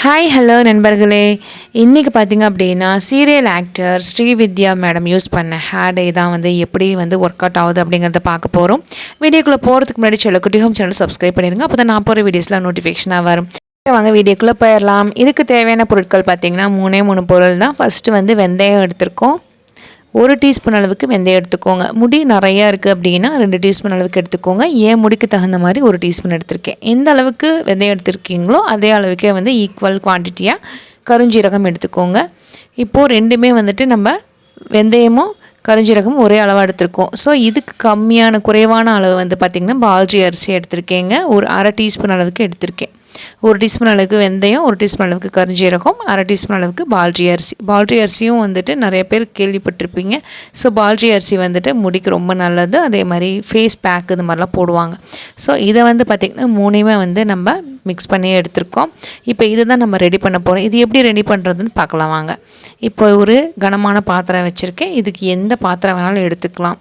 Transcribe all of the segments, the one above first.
Hi hello நண்பர்களே, இன்றைக்கி பார்த்திங்க அப்படின்னா serial actor Srividya madam use பண்ண ஹேர் டே தான் எப்படி ஒர்க் அவுட் ஆகுது அப்படிங்கிறத பார்க்க போகிறோம். வீடியோக்குள்ளே போகிறதுக்கு முன்னாடி குட்டி ஹோம் சேனல் சப்ஸ்கிரைப் பண்ணிடுங்க. அப்போ தான் நான் போகிற வீடியோஸில் நோட்டிஃபிகேஷனாக வரும். வாங்க வீடியோக்குள்ளே போயிடலாம். இதுக்கு தேவையான பொருட்கள் பார்த்திங்கன்னா 3 பொருள் தான். ஃபஸ்ட்டு வெந்தயம் எடுத்திருக்கோம். 1 டீஸ்பூன் அளவுக்கு வெந்தயம் எடுத்துக்கோங்க. முடி நிறையா இருக்குது அப்படின்னா 2 டீஸ்பூன் அளவுக்கு எடுத்துக்கோங்க. ஏன் முடிக்கு தகுந்த மாதிரி 1 டீஸ்பூன் எடுத்திருக்கேன். எந்த அளவுக்கு வெந்தயம் எடுத்துருக்கீங்களோ அதே அளவுக்கே ஈக்குவல் குவான்டிட்டியாக கருஞ்சீரகம் எடுத்துக்கோங்க. இப்போது ரெண்டுமே நம்ம வெந்தயமும் கருஞ்சீரகமும் ஒரே அளவாக எடுத்திருக்கோம். ஸோ இதுக்கு குறைவான அளவு பார்த்திங்கன்னா பால்ஜி அரிசி எடுத்திருக்கேங்க. ஒரு 1/2 டீஸ்பூன் அளவுக்கு எடுத்திருக்கேன். 1 டீஸ்பூன் அளவுக்கு வெந்தயம், 1 டீஸ்பூன் அளவுக்கு கருஞ்சீரகம், 1/2 டீஸ்பூன் அளவுக்கு பால்ஜி அரிசி. பால்ஜி அரிசியும் நிறைய பேர் கேள்விப்பட்டிருப்பீங்க. ஸோ பால்ஜி அரிசி முடிக்கு ரொம்ப நல்லது. அதே மாதிரி ஃபேஸ் பேக் இது மாதிரிலாம் போடுவாங்க. ஸோ இதை பார்த்திங்கன்னா 3மே நம்ம மிக்ஸ் பண்ணி எடுத்துருக்கோம். இப்போ இதை தான் நம்ம ரெடி பண்ண போகிறோம். இது எப்படி ரெடி பண்ணுறதுன்னு பார்க்கலாம் வாங்க. இப்போ ஒரு கனமான பாத்திரம் வச்சுருக்கேன். இதுக்கு எந்த பாத்திரம் வேணாலும் எடுத்துக்கலாம்.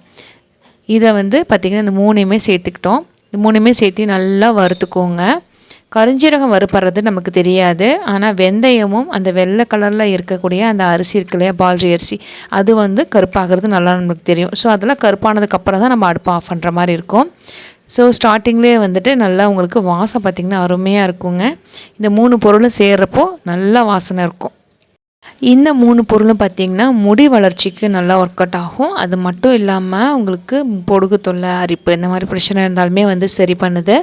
இதை பார்த்திங்கன்னா இந்த 3மே சேர்த்துக்கிட்டோம். இந்த 3மே சேர்த்து நல்லா வறுத்துக்கோங்க. கருஞ்சீரகம் வறுப்படுறது நமக்கு தெரியாது. ஆனால் வெந்தயமும் அந்த வெள்ளை கலரில் இருக்கக்கூடிய அந்த அரிசி இருக்கு இல்லையா, பால்ஜி அரிசி, அது கருப்பாகிறது நல்லா நமக்கு தெரியும். ஸோ அதெல்லாம் கருப்பானதுக்கப்புறம் தான் நம்ம அடுப்பை ஆஃப் பண்ணுற மாதிரி இருக்கும். ஸோ ஸ்டார்டிங்லேயே நல்லா உங்களுக்கு வாசம் பார்த்திங்கன்னா அருமையாக இருக்குங்க. இந்த 3 பொருளும் சேர்கிறப்போ நல்லா வாசனை இருக்கும். இந்த 3 பொருளும் பார்த்திங்கன்னா முடி வளர்ச்சிக்கு நல்லா ஒர்க் அவுட் ஆகும். அது மட்டும் இல்லாமல் உங்களுக்கு பொடுகு தொல்லை, அரிப்பு இந்த மாதிரி பிரச்சனை இருந்தாலுமே சரி பண்ணுது.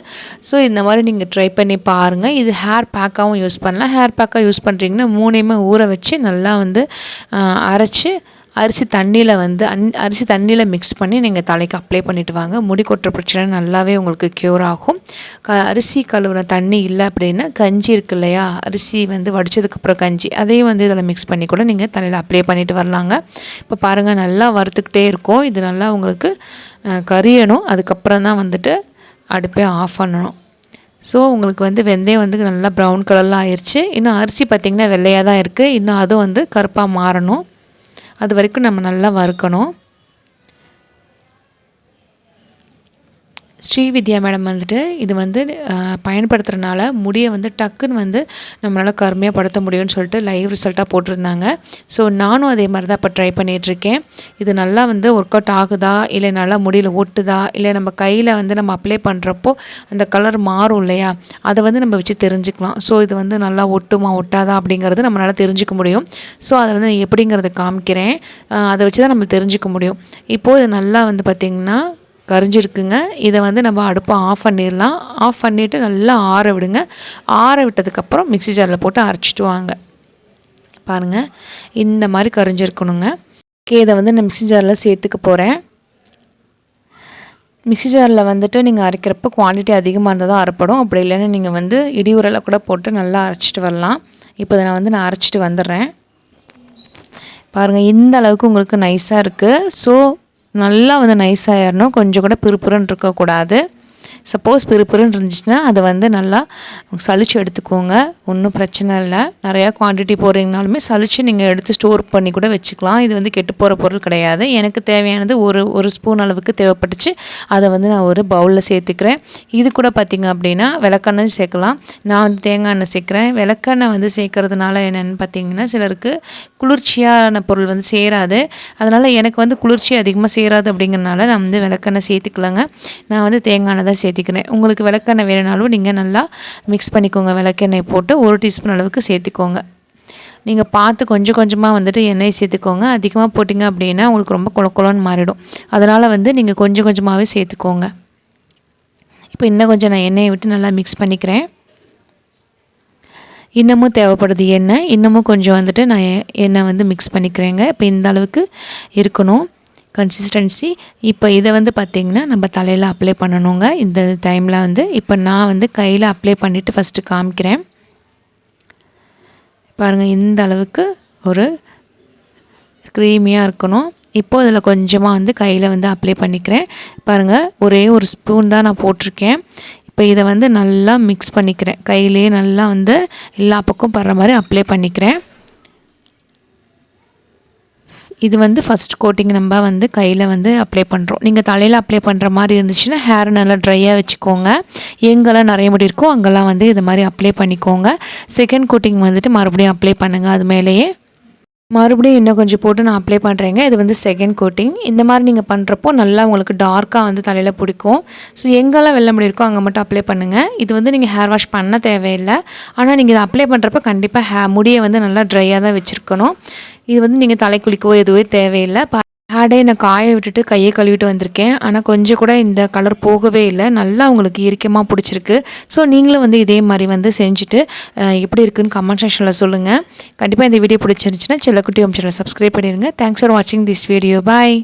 ஸோ இந்த மாதிரி நீங்கள் ட்ரை பண்ணி பாருங்கள். இது ஹேர் பேக்காகவும் யூஸ் பண்ணலாம். ஹேர் பேக்காக யூஸ் பண்ணுறீங்கன்னா 3மே ஊற வச்சு நல்லா அரைச்சி அரிசி தண்ணியில் மிக்ஸ் பண்ணி நீங்கள் தலைக்கு அப்ளை பண்ணிவிட்டு வாங்க. முடி கொட்டுற பிரச்சனை நல்லாவே உங்களுக்கு க்யூர் ஆகும். அரிசி கழுவுன தண்ணி இல்லை அப்படின்னா கஞ்சி இருக்கு இல்லையா, அரிசி வடித்ததுக்கப்புறம் கஞ்சி, அதையும் இதில் மிக்ஸ் பண்ணி கூட நீங்கள் தலையில் அப்ளை பண்ணிவிட்டு வரலாங்க. இப்போ பாருங்கள், நல்லா வறுத்துக்கிட்டே இருக்கும். இது நல்லா உங்களுக்கு கரியணும். அதுக்கப்புறம் தான் அடுப்பே ஆஃப் பண்ணணும். ஸோ உங்களுக்கு வெந்தயம் நல்லா ப்ரௌன் கலரில் ஆயிடுச்சு. இன்னும் அரிசி பார்த்திங்கன்னா வெள்ளையாக தான் இருக்குது. இன்னும் அதுவும் கருப்பாக மாறணும். அது வரைக்கும் நம்ம நல்லா வறுக்கணும். ஸ்ரீவித்யா மேடம் இது பயன்படுத்துகிறனால முடியை டக்குன்னு நம்மளால் கருமையாக படுத்த முடியும்னு சொல்லிட்டு லைவ் ரிசல்ட்டாக போட்டிருந்தாங்க. ஸோ நானும் அதே மாதிரி தான் இப்போ ட்ரை பண்ணிகிட்ருக்கேன். இது நல்லா ஒர்க் அவுட் ஆகுதா, இல்லை நல்லா முடியில் ஒட்டுதா, இல்லை நம்ம கையில் நம்ம அப்ளை பண்ணுறப்போ அந்த கலர் மாறும் இல்லையா, அதை நம்ம வச்சு தெரிஞ்சுக்கலாம். ஸோ இது நல்லா ஒட்டுமா ஒட்டாதா அப்படிங்கிறது நம்மளால் தெரிஞ்சுக்க முடியும். ஸோ அதை எப்படிங்கிறத காமிக்கிறேன். அதை வச்சு தான் நம்ம தெரிஞ்சுக்க முடியும். இப்போது இது நல்லா பார்த்திங்கன்னா கரிஞ்சிருக்குங்க. இதை நம்ம அடுப்பை ஆஃப் பண்ணிடலாம். ஆஃப் பண்ணிவிட்டு நல்லா ஆற விடுங்க. ஆற விட்டதுக்கப்புறம் மிக்ஸி ஜாரில் போட்டு அரைச்சிட்டு வாங்க. பாருங்கள், இந்த மாதிரி கரிஞ்சிருக்கணுங்க. இதை நான் மிக்ஸி ஜாரில் சேர்த்துக்க போகிறேன். மிக்ஸி ஜாரில் நீங்கள் அரைக்கிறப்ப குவான்டிட்டி அதிகமாக இருந்தால் தான் அரைப்படும். அப்படி இல்லைன்னா நீங்கள் இடி உரலை கூட போட்டு நல்லா அரைச்சிட்டு வரலாம். இப்போ இதை நான் அரைச்சிட்டு வந்துடுறேன். பாருங்கள், இந்த அளவுக்கு உங்களுக்கு நைஸாக இருக்குது. ஸோ நல்லா நைஸாகிடணும். கொஞ்சம் கூட பிறுபிறுன்னு இருக்கக்கூடாது. சப்போஸ் பிறுபிறுன்னு இருந்துச்சுன்னா அதை நல்லா சளிச்சு எடுத்துக்கோங்க. ஒன்றும் பிரச்சனை இல்லை. நிறையா குவான்டிட்டி போடுறீங்கனாலுமே சளிச்சு நீங்கள் எடுத்து ஸ்டோர் பண்ணி கூட வச்சுக்கலாம். இது கெட்டு போகிற பொருள் கிடையாது. எனக்கு தேவையானது ஒரு ஸ்பூன் அளவுக்கு தேவைப்பட்டுச்சு. அதை நான் ஒரு பவுலில் சேர்த்துக்கிறேன். இது கூட பார்த்திங்க அப்படின்னா விளக்கெண்ணெய் சேர்க்கலாம். நான் தேங்காய் எண்ணெய் சேர்க்குறேன். விளக்கெண்ணெய் சேர்க்கறதுனால என்னென்னு பார்த்திங்கன்னா சிலருக்கு குளிர்ச்சியான பொருள் சேராது. அதனால் எனக்கு குளிர்ச்சி அதிகமாக சேராது அப்படிங்கிறனால நான் விளக்கெண்ணெய் சேர்த்துக்கலங்க. நான் தேங்காய் எண்ணெய் தான் சேர்த்துக்கிறேன். உங்களுக்கு விளக்கெண்ணெய் வேணுனாலும் நீங்கள் நல்லா மிக்ஸ் பண்ணிக்கோங்க. விளக்கெண்ணெய் போட்டு 1 டீஸ்பூன் அளவுக்கு சேர்த்துக்கோங்க. நீங்கள் பார்த்து கொஞ்சம் கொஞ்சமாக எண்ணெய் சேர்த்துக்கோங்க. அதிகமாக போட்டிங்க அப்படின்னா உங்களுக்கு ரொம்ப கொலன்னு மாறிடும். அதனால் நீங்கள் கொஞ்சம் கொஞ்சமாகவே சேர்த்துக்கோங்க. இப்போ இன்னும் கொஞ்சம் நான் எண்ணெயை விட்டு நல்லா மிக்ஸ் பண்ணிக்கிறேன். இன்னமும் தேவைப்படுது எண்ணெய். இன்னமும் கொஞ்சம் நான் எண்ணெய் மிக்ஸ் பண்ணிக்கிறேங்க. இப்போ இந்த அளவுக்கு இருக்கணும் கன்சிஸ்டன்சி. இப்போ இதை பார்த்திங்கன்னா நம்ம தலையில் அப்ளை பண்ணணுங்க. இந்த டைமில் இப்போ நான் கையில் அப்ளை பண்ணிவிட்டு ஃபஸ்ட்டு காமிக்கிறேன். பாருங்கள், இந்த அளவுக்கு ஒரு க்ரீமியாக இருக்கணும். இப்போது இதில் கொஞ்சமாக கையில் அப்ளை பண்ணிக்கிறேன். பாருங்கள், ஒரே ஒரு ஸ்பூன் தான் நான் போட்டிருக்கேன். இப்போ இதை நல்லா மிக்ஸ் பண்ணிக்கிறேன். கையிலே நல்லா எல்லா பக்கம் படுற மாதிரி அப்ளை பண்ணிக்கிறேன். இது வந்து ஃபஸ்ட் கோட்டிங் நம்ம வந்து கையில் வந்து அப்ளை பண்ணுறோம். நீங்கள் தலையில் அப்ளை பண்ணுற மாதிரி இருந்துச்சுன்னா ஹேர் நல்லா ட்ரையாக வச்சுக்கோங்க. எங்கெல்லாம் நிறைய முடி இருக்கோ அங்கெல்லாம் வந்து இது மாதிரி அப்ளை பண்ணிக்கோங்க. செகண்ட் கோட்டிங் வந்துட்டு மறுபடியும் அப்ளை பண்ணுங்கள். அது மேலேயே மறுபடியும் இன்னும் கொஞ்சம் போட்டு நான் அப்ளை பண்ணுறேங்க. இது வந்து செகண்ட் கோட்டிங். இந்த மாதிரி நீங்கள் பண்ணுறப்போ நல்லா உங்களுக்கு டார்க்காக வந்து தலையில் பிடிக்கும். ஸோ எங்கெல்லாம் வெள்ளை முடி இருக்கோ அங்கே மட்டும் அப்ளை பண்ணுங்கள். இது வந்து நீங்கள் ஹேர் வாஷ் பண்ண தேவையில்லை. ஆனால் நீங்கள் இதை அப்ளை பண்ணுறப்ப கண்டிப்பாக முடியை வந்து நல்லா ட்ரையாக தான் வச்சுருக்கணும். இது வந்து நீங்கள் தலை குளிக்கவோ எதுவே தேவையில்லை. ஹேர்டே நான் காய விட்டுட்டு கையை கழுவிட்டு வந்திருக்கேன். ஆனால் கொஞ்சம் கூட இந்த கலர் போகவே இல்லை. நல்லா உங்களுக்கு இறுக்கமாக பிடிச்சிருக்கு. ஸோ நீங்களும் வந்து இதே மாதிரி வந்து செஞ்சுட்டு எப்படி இருக்குன்னு கமெண்ட் செக்ஷனில் சொல்லுங்கள். கண்டிப்பாக இந்த வீடியோ பிடிச்சிருந்துச்சுன்னா செல்லக்குட்டி ஹோம் சேனலை சப்ஸ்கிரைப் பண்ணிடுங்க. தேங்க்ஸ் ஃபார் வாட்சிங் திஸ் வீடியோ. பாய்.